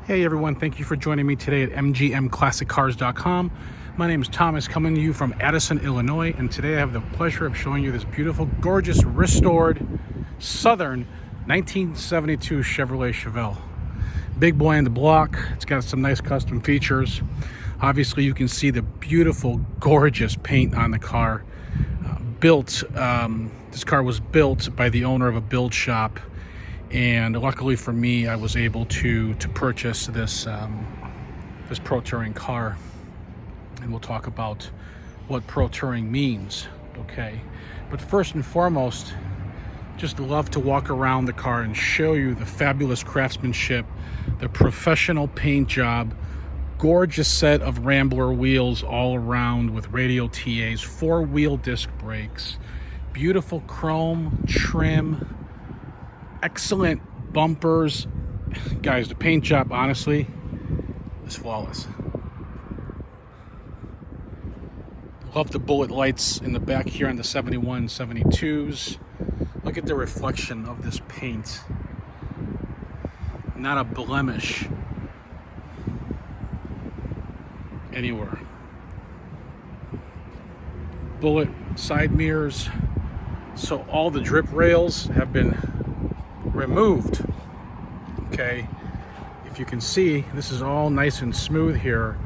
Hey everyone, thank you for joining me today at mgmclassiccars.com. My name is Thomas, coming to you from Addison, Illinois, and today I have the pleasure of showing you this beautiful, gorgeous, restored, Southern 1972 Chevrolet Chevelle. Big boy on the block. It's got some nice custom features. Obviously, you can see the beautiful, gorgeous paint on the car. This car was built by the owner of a build shop, and luckily for me, I was able to purchase this this Pro Touring car, and we'll talk about what Pro Touring means. Okay, but first and foremost, just love to walk around the car and show you the fabulous craftsmanship, the professional paint job, gorgeous set of Rambler wheels all around with radial TAs, 4-wheel disc brakes, beautiful chrome trim, excellent bumpers. Guys, the paint job honestly is flawless. Love the bullet lights in the back here on the 71 72s. Look at the reflection of this paint. Not a blemish anywhere. Bullet side mirrors. So all the drip rails have been removed. Okay, if you can see, this is all nice and smooth here.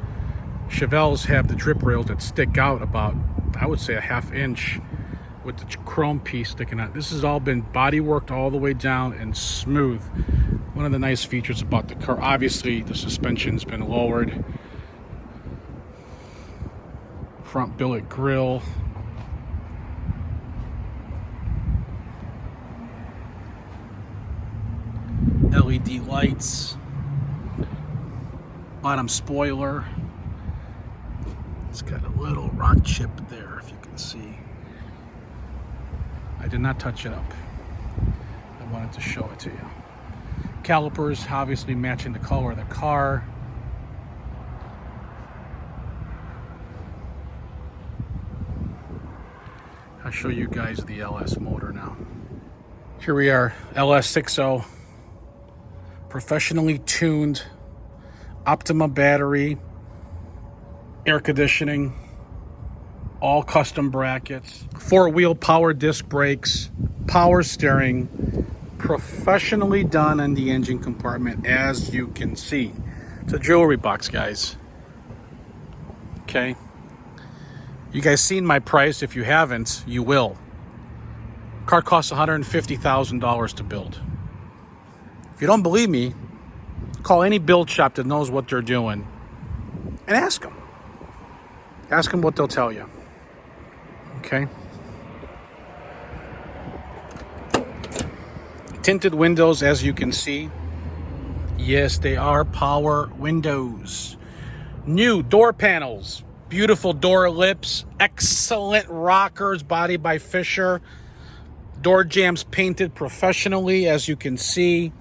Chevelles have the drip rails that stick out about, I would say, a ½ inch with the chrome piece sticking out. This has all been body worked all the way down and smooth. One of the nice features about the car, obviously the suspension's been lowered. Front billet grille. LED lights. Bottom spoiler. It's got a little rock chip there, if you can see. I did not touch it up. I wanted to show it to you. Calipers obviously matching the color of the car. I'll show you guys the LS motor now. Here we are, LS60, professionally tuned, Optima battery, air conditioning, all custom brackets, 4-wheel power disc brakes, power steering, professionally done in the engine compartment, as you can see. It's a jewelry box, guys. Okay. You guys seen my price. If you haven't, you will. Car costs $150,000 to build. If you don't believe me, call any build shop that knows what they're doing and ask them. Ask them what they'll tell you. Okay. Tinted windows, as you can see. Yes, they are power windows. New door panels. Beautiful door lips, excellent rockers, body by Fisher. Door jambs painted professionally, as you can see.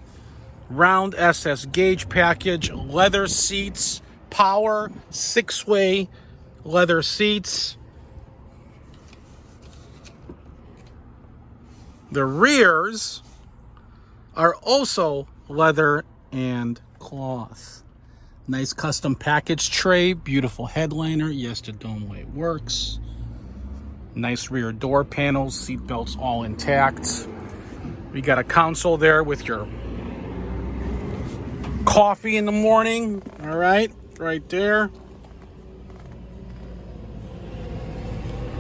Round SS gauge package, leather seats, power 6-way leather seats. The rears are also leather and cloth. Nice custom package tray, beautiful headliner. Yes, the dome light works. Nice rear door panels, seat belts all intact. We got a console there with your coffee in the morning. All right, right there.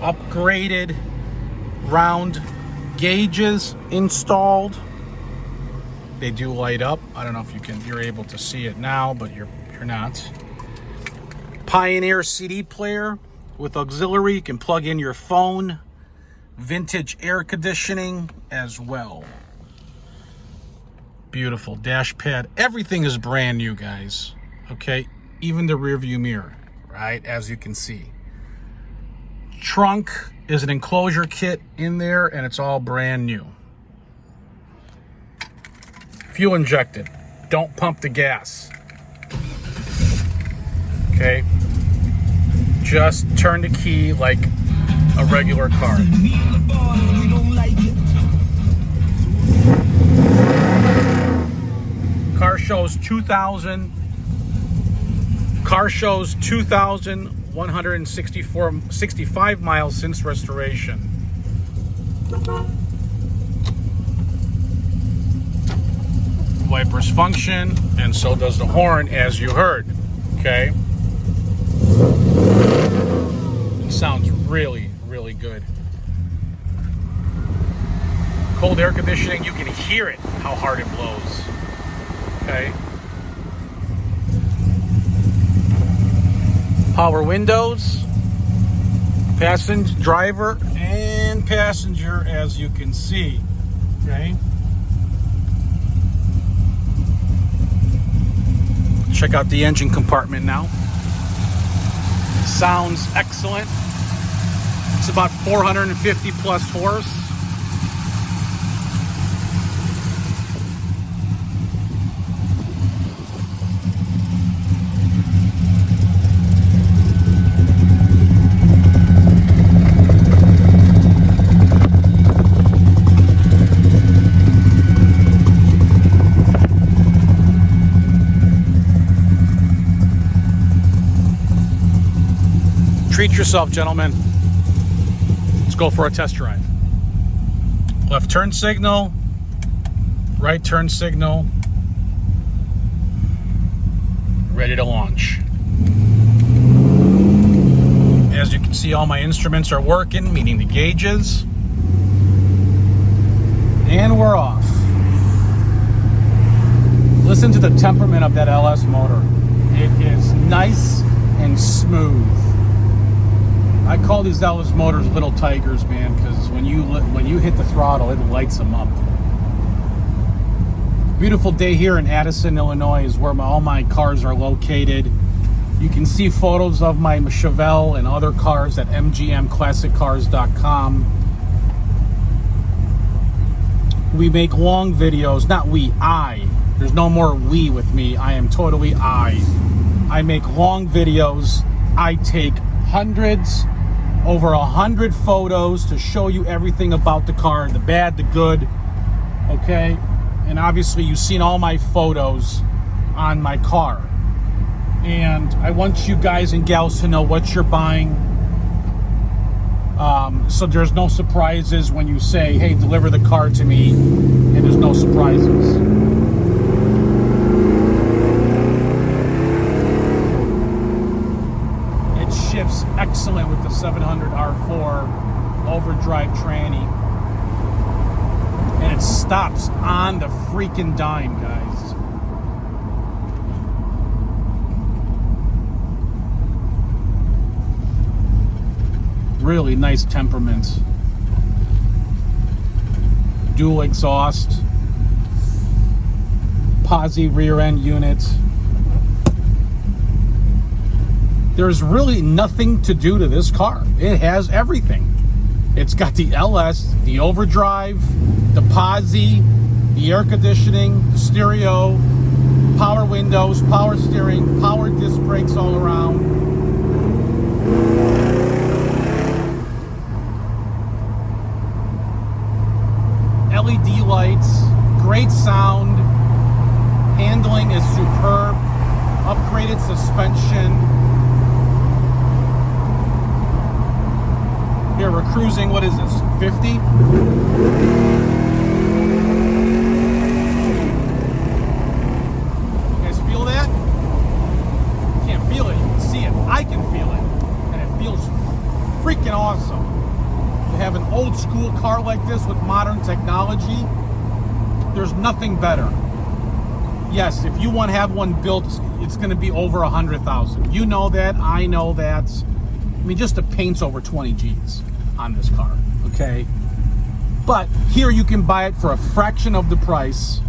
Upgraded round gauges installed. They do light up. I don't know if you're able to see it now, but you're not. Pioneer CD player with auxiliary. You can plug in your phone. Vintage air conditioning as well. Beautiful dash pad. Everything is brand new, guys. Okay, even the rear view mirror, right, as you can see. Trunk is an enclosure kit in there, and it's all brand new. Fuel injected. Don't pump the gas. Okay, just turn the key like a regular car. Car shows 2,000 Car shows 2,165 miles since restoration. Wipers function, and so does the horn, as you heard. Okay. It sounds really, really good. Cold air conditioning, you can hear it, how hard it blows. Okay. Power windows, passenger, driver, and passenger, as you can see. Okay. Check out the engine compartment now. Sounds excellent. It's about 450 plus horse. Treat yourself, gentlemen. Let's go for a test drive. Left turn signal, right turn signal, ready to launch. As you can see, all my instruments are working, meaning the gauges. And we're off. Listen to the temperament of that LS motor. It is nice and smooth. I call these LS motors little tigers, man, because when you hit the throttle, it lights them up. Beautiful day here in Addison, Illinois, is where all my cars are located. You can see photos of my Chevelle and other cars at mgmclassiccars.com. We make long videos, not we, I. There's no more we with me. I am totally I. I make long videos. I take hundreds, over 100 photos to show you everything about the car, the bad, the good, okay? And obviously you've seen all my photos on my car. And I want you guys and gals to know what you're buying, so there's no surprises when you say, hey, deliver the car to me, and there's no surprises. Shifts excellent with the 700R4 overdrive tranny, and it stops on the freaking dime, guys. Really nice temperament. Dual exhaust, posi rear end unit. There's really nothing to do to this car. It has everything. It's got the LS, the overdrive, the posi, the air conditioning, the stereo, power windows, power steering, power disc brakes all around. LED lights, great sound, handling is superb, upgraded suspension. Here we're cruising, what is this, 50? You guys feel that? You can't feel it, you can see it. I can feel it. And it feels freaking awesome. To have an old school car like this with modern technology, there's nothing better. Yes, if you want to have one built, it's going to be over 100,000. You know that, I know that. I mean, just the paint's over 20 G's on this car, okay? But here you can buy it for a fraction of the price.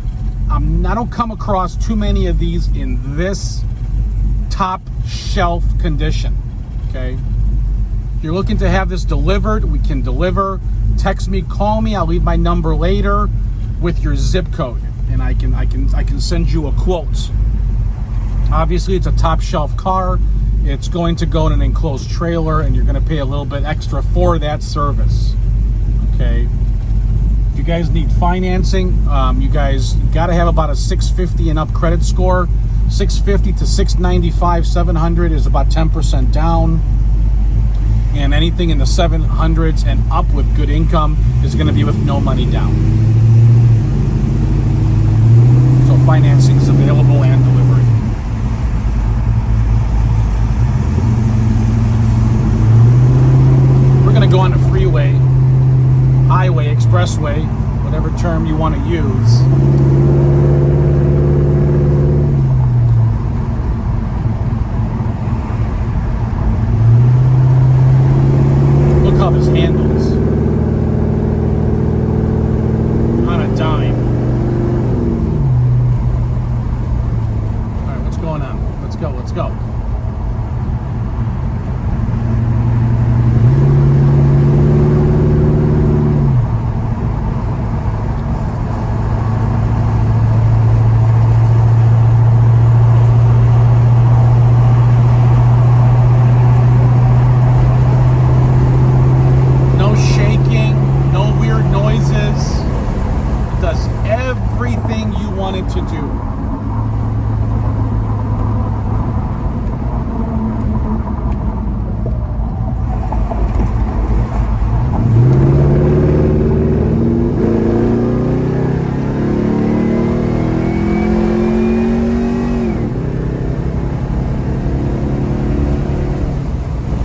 I don't come across too many of these in this top shelf condition, okay? If you're looking to have this delivered, we can deliver. Text me, call me, I'll leave my number later with your zip code, and I can send you a quote. Obviously, it's a top shelf car. It's going to go in an enclosed trailer, and you're going to pay a little bit extra for that service, okay? If you guys need financing, you guys got to have about a 650 and up credit score. 650 to 695, 700 is about 10% down. And anything in the 700s and up with good income is going to be with no money down. So financing is available and delivery. We're going to go on the freeway, highway, expressway, whatever term you want to use. His handles on a dime. All right, what's going on? Let's go, let's go. Everything you wanted to do.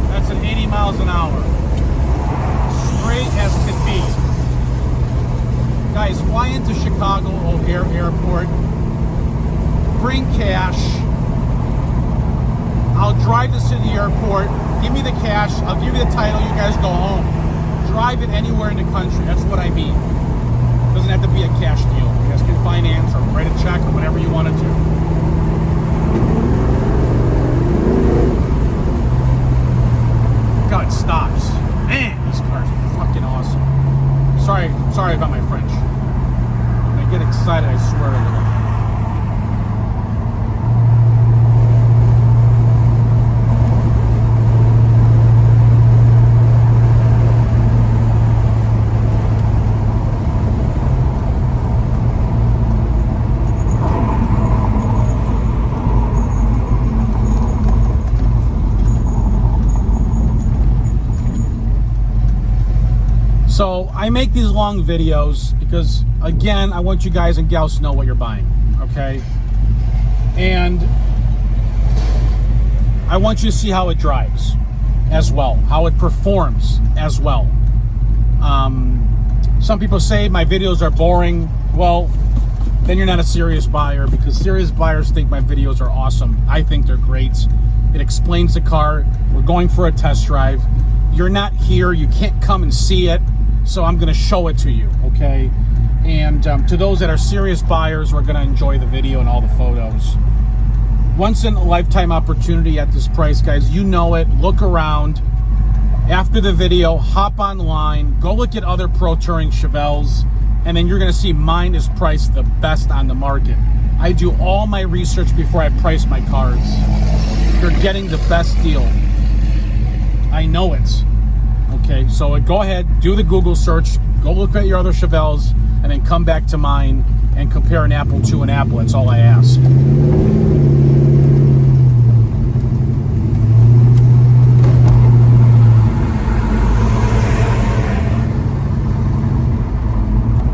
That's at 80 miles an hour. Straight as can be. Guys, fly into Chicago O'Hare Airport, bring cash, I'll drive this to the airport, give me the cash, I'll give you the title, you guys go home. Drive it anywhere in the country, that's what I mean. It doesn't have to be a cash deal. You guys can finance or write a check or whatever you want to do. God, it stops. Man, these cars are fucking awesome. Sorry about my French. When I get excited, I swear a little. So I make these long videos because, again, I want you guys and gals to know what you're buying, okay? And I want you to see how it drives as well, how it performs as well. Some people say my videos are boring. Well, then you're not a serious buyer, because serious buyers think my videos are awesome. I think they're great. It explains the car. We're going for a test drive. You're not here. You can't come and see it. So I'm going to show it to you, okay? And to those that are serious buyers, we're going to enjoy the video and all the photos. Once in a lifetime opportunity at this price, guys. You know it. Look around. After the video, hop online. Go look at other Pro Touring Chevelles. And then you're going to see mine is priced the best on the market. I do all my research before I price my cars. You're getting the best deal. I know it. Okay, so go ahead, do the Google search, go look at your other Chevelles, and then come back to mine and compare an apple to an apple. That's all I ask.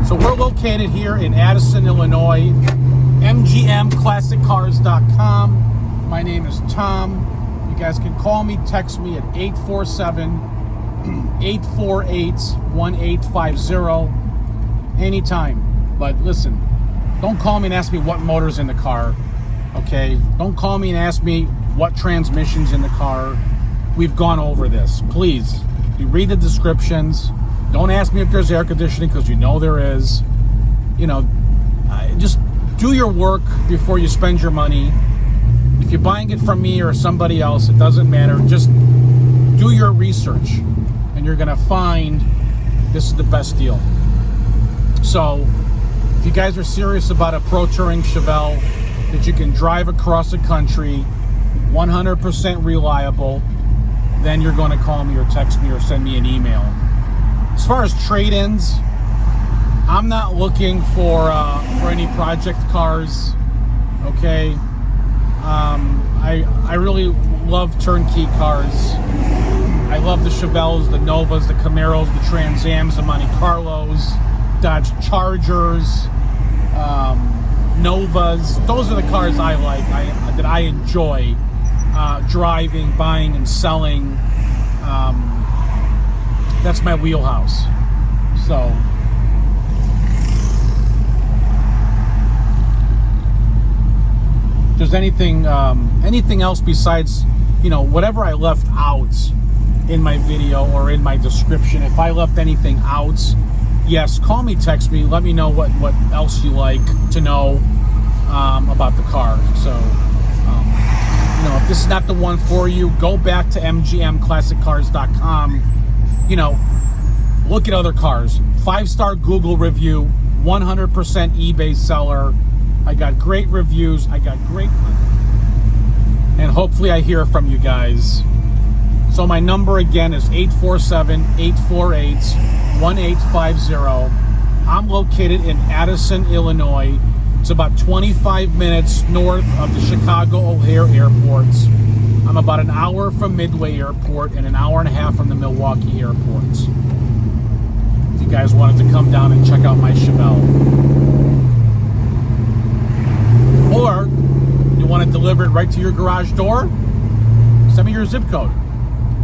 So we're located here in Addison, Illinois, mgmclassiccars.com. My name is Tom. You guys can call me, text me at 847-848-1850 anytime. But listen, don't call me and ask me what motor's in the car, okay? Don't call me and ask me what transmission's in the car. We've gone over this. Please, you read the descriptions. Don't ask me if there's air conditioning, because you know there is. You know, just do your work before you spend your money. If you're buying it from me or somebody else, it doesn't matter. Just do your research, and you're gonna find this is the best deal. So if you guys are serious about a Pro Touring Chevelle that you can drive across the country, 100% reliable, then you're going to call me or text me or send me an email. As far as trade-ins, I'm not looking for any project cars, okay? I really love turnkey cars. I love the Chevelles, the Novas, the Camaros, the Trans Ams, the Monte Carlos, Dodge Chargers, Novas. Those are the cars I like, that I enjoy driving, buying, and selling. That's my wheelhouse. So if there's anything else besides, whatever I left out in my video or in my description, if I left anything out, yes, call me, text me, let me know what else you like to know about the car. So if this is not the one for you, go back to mgmclassiccars.com. Look at other cars. 5-star Google review, 100% eBay seller. I got great reviews. And hopefully I hear from you guys. So my number again is 847-848-1850. I'm located in Addison, Illinois. It's about 25 minutes north of the Chicago O'Hare Airport. I'm about an hour from Midway Airport and an hour and a half from the Milwaukee Airport. If you guys wanted to come down and check out my Chevelle. Or you want it delivered right to your garage door, send me your zip code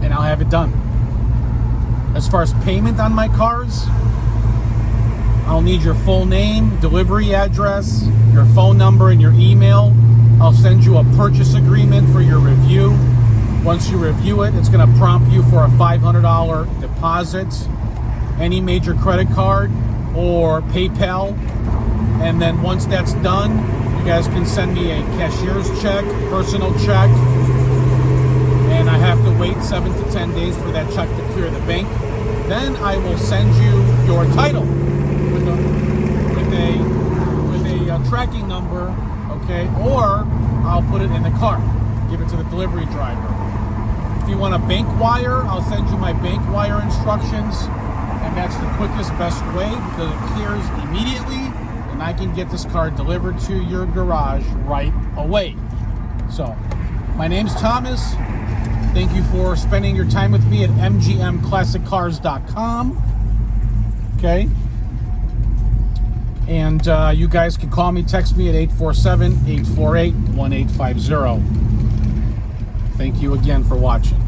and I'll have it done. As far as payment on my cars, I'll need your full name, delivery address, your phone number, and your email. I'll send you a purchase agreement for your review. Once you review it, it's going to prompt you for a $500 deposit, any major credit card or PayPal. And then once that's done, you guys can send me a cashier's check, personal check, and I have to wait 7 to 10 days for that check to clear the bank. Then I will send you your title with a tracking number, okay? Or I'll put it in the car, give it to the delivery driver. If you want a bank wire, I'll send you my bank wire instructions, and that's the quickest, best way because it clears immediately, and I can get this car delivered to your garage right away. So, my name's Thomas. Thank you for spending your time with me at mgmclassiccars.com. Okay? And you guys can call me, text me at 847-848-1850. Thank you again for watching.